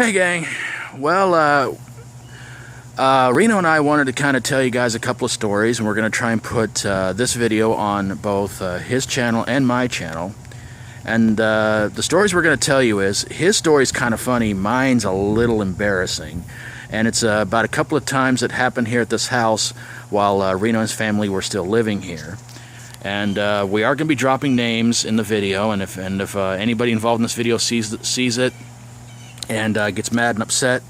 Hey gang, well Reno and I wanted to kind of tell you guys a couple of stories, and we're going to try and put this video on both his channel and my channel. And the stories we're going to tell you is, his story's kind of funny, mine's a little embarrassing. And it's about a couple of times that happened here at this house while Reno and his family were still living here. And we are going to be dropping names in the video, and if anybody involved in this video sees it and gets mad and upset,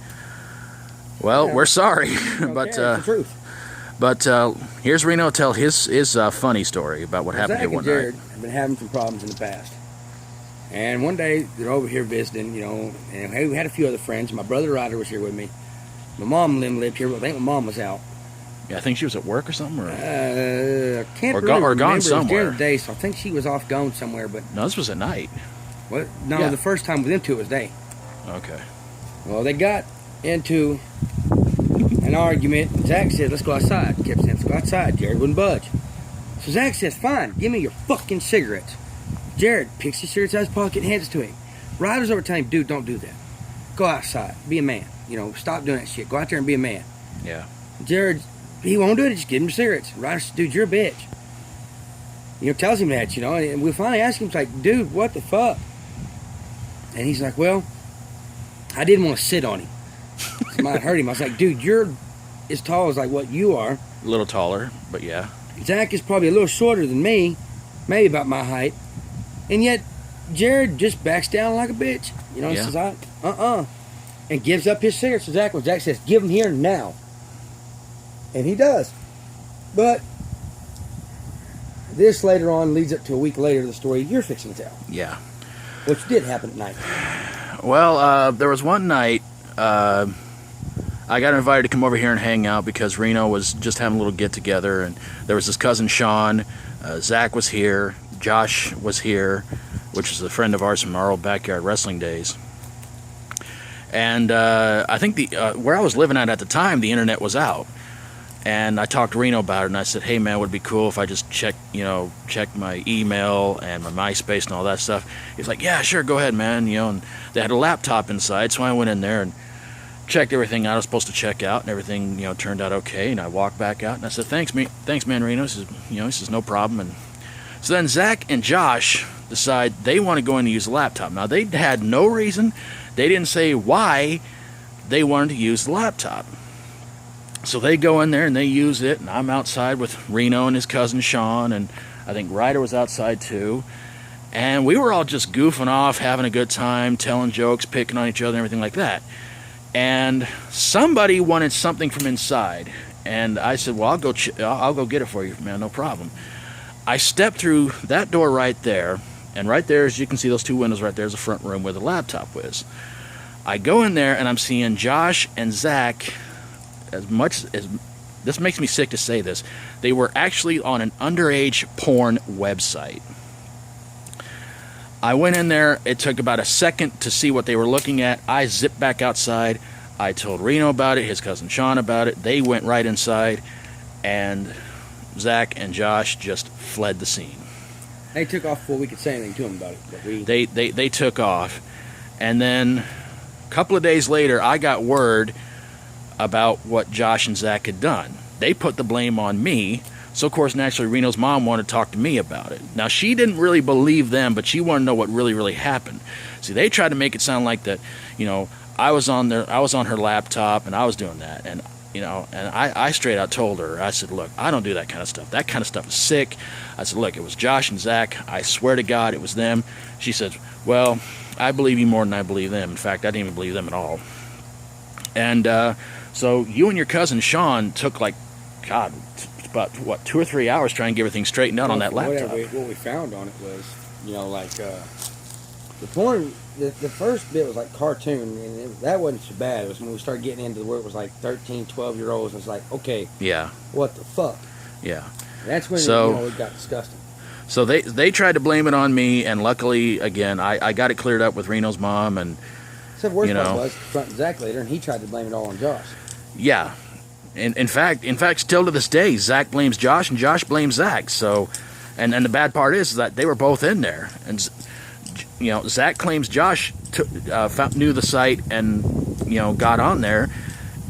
well, yeah, we're sorry. But the truth. But here's Reno tell his funny story about what happened here one night. Jared have been having some problems in the past, and one day they're over here visiting, you know, and hey, we had a few other friends. My brother Ryder was here with me. My mom lived here, but I think my mom was out. Yeah, I think she was at work or something, or can't or, really gone somewhere. It was during the day, so I think she was off gone somewhere. But no, this was at night. What? No, yeah. The first time with them two was day. Okay. Well, they got into an argument. Zach said, "Let's go outside." Kept saying, "Let's go outside." Jared wouldn't budge. So Zach says, "Fine, give me your fucking cigarettes." Jared picks his cigarettes out of his pocket and hands it to him. Ryder's over telling him, "Dude, don't do that. Go outside. Be a man. You know, stop doing that shit. Go out there and be a man." Yeah. Jared, he won't do it. Just give him cigarettes. Ryder says, "Dude, you're a bitch." You know, tells him that, you know. And we finally ask him, it's like, "Dude, what the fuck?" And he's like, "Well, I didn't want to sit on him. It might hurt him." I was like, "Dude, you're as tall as like what you are." A little taller, but yeah. Zach is probably a little shorter than me, maybe about my height. And yet, Jared just backs down like a bitch. You know, yeah. He says, and gives up his cigarettes to Zach. When Zach says, "Give them here now." And he does. But this later on leads up to a week later, the story you're fixing to tell. Yeah. Which did happen at night. Well, there was one night I got invited to come over here and hang out because Reno was just having a little get-together, and there was his cousin Sean, Zach was here, Josh was here, which is a friend of ours from our old backyard wrestling days. And I think where I was living at the time, the internet was out. And I talked to Reno about it, and I said, "Hey man, would it be cool if I just check my email and my MySpace and all that stuff?" He's like, "Yeah, sure, go ahead, man." You know, and they had a laptop inside, so I went in there and checked everything I was supposed to check out, and everything, you know, turned out okay. And I walked back out, and I said, thanks man, Reno." He says, "No problem." And so then Zach and Josh decide they want to go in and use the laptop. Now they had no reason. They didn't say why they wanted to use the laptop. So they go in there and they use it, and I'm outside with Reno and his cousin Sean, and I think Ryder was outside too. And we were all just goofing off, having a good time, telling jokes, picking on each other, and everything like that. And somebody wanted something from inside, and I said, "Well, I'll go get it for you, man, no problem." I stepped through that door right there, and right there, as you can see, those two windows right there is the front room where the laptop was. I go in there, and I'm seeing Josh and Zach. As much as this makes me sick to say this, they were actually on an underage porn website. I went in there. It took about a second to see what they were looking at. I zipped back outside. I told Reno about it, his cousin Sean about it. They went right inside, and Zach and Josh just fled the scene. They took off before we could say anything to them about it. But they took off, and then a couple of days later, I got word about what Josh and Zach had done. They put the blame on me, so of course naturally Reno's mom wanted to talk to me about it. Now she didn't really believe them, but she wanted to know what really happened. See, they tried to make it sound like that, you know, I was on her laptop and I was doing that, and you know, and I straight out told her, I said, "Look, I don't do that kind of stuff. That kind of stuff is sick." I said, "Look, it was Josh and Zach. I swear to God it was them." She said, "Well, I believe you more than I believe them. In fact, I didn't even believe them at all." And so you and your cousin Sean took like, God, about what, 2 or 3 hours trying to get everything straightened out on that laptop. What we found on it was, you know, like the porn. The first bit was like cartoon, and that wasn't so bad. It was when we started getting into where it was like 13, 12-year-olds. It's like, okay, yeah, what the fuck? Yeah, that's when it got disgusting. So they tried to blame it on me, and luckily, again, I got it cleared up with Reno's mom, and except worst part was confronting Zach later, and he tried to blame it all on Josh. Yeah, in fact, still to this day, Zach blames Josh and Josh blames Zach. So, and the bad part is that they were both in there, and you know, Zach claims Josh knew the site and got on there,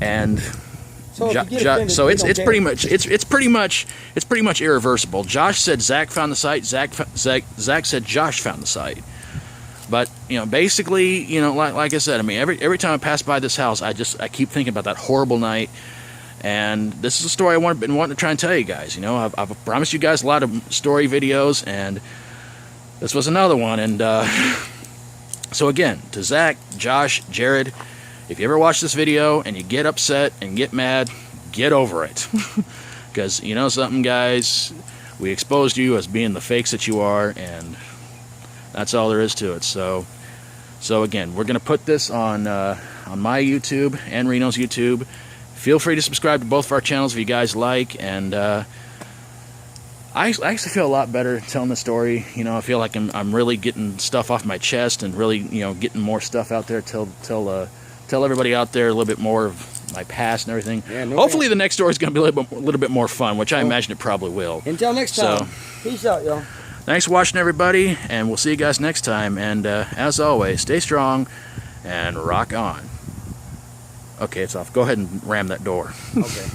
and So, if you get offended, so we it's don't care. it's pretty much irreversible. Josh said Zach found the site. Zach said Josh found the site. But basically, like I said, I mean, every time I pass by this house, I keep thinking about that horrible night. And this is a story I've been wanting to try and tell you guys. I've promised you guys a lot of story videos, and this was another one. And so again, to Zach, Josh, Jared, if you ever watch this video and you get upset and get mad, get over it. Because you know something, guys, we exposed you as being the fakes that you are, and that's all there is to it. So again, we're gonna put this on my YouTube and Reno's YouTube. Feel free to subscribe to both of our channels if you guys like. And I actually feel a lot better telling the story. I feel like I'm really getting stuff off my chest and really getting more stuff out there. Tell everybody out there a little bit more of my past and everything. Yeah, hopefully the next story is going to be a little bit more fun, which I imagine it probably will. Until next time. Peace out, y'all. Thanks for watching, everybody, and we'll see you guys next time. And as always, stay strong and rock on. Okay, it's off. Go ahead and ram that door. Okay.